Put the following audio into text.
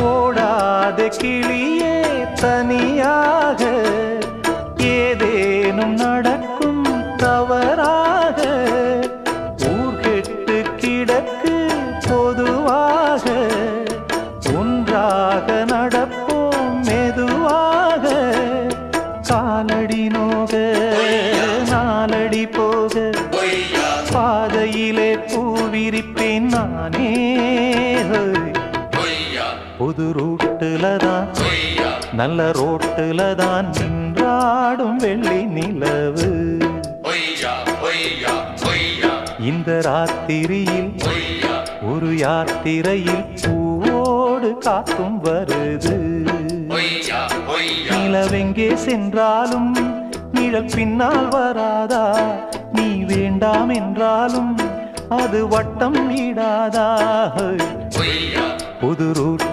ஓடாத கிளியே தனியாக ஏதேனும் நடக்கும் தவறாக ஊர்கெட்டு கிடக்கு பொதுவாக ஒன்றாக நடப்போம் மெதுவாக காலடி நோக நாலடி போக பாதையிலே பூவிரிப்பேன் நானே புது ரூட்டுல தான் நல்ல ரோட்டுல தான் நின்றாடும் வெள்ளி நிலவு இந்த ராத்திரியில் ஒரு யாத்திரையில் பூவோடு காத்தும் வருது நிலவெங்கே சென்றாலும் நிழல் பின்னால் வராதா நீ வேண்டாம் என்றாலும் அது வட்டம் நீடாதா புது ரூட்டு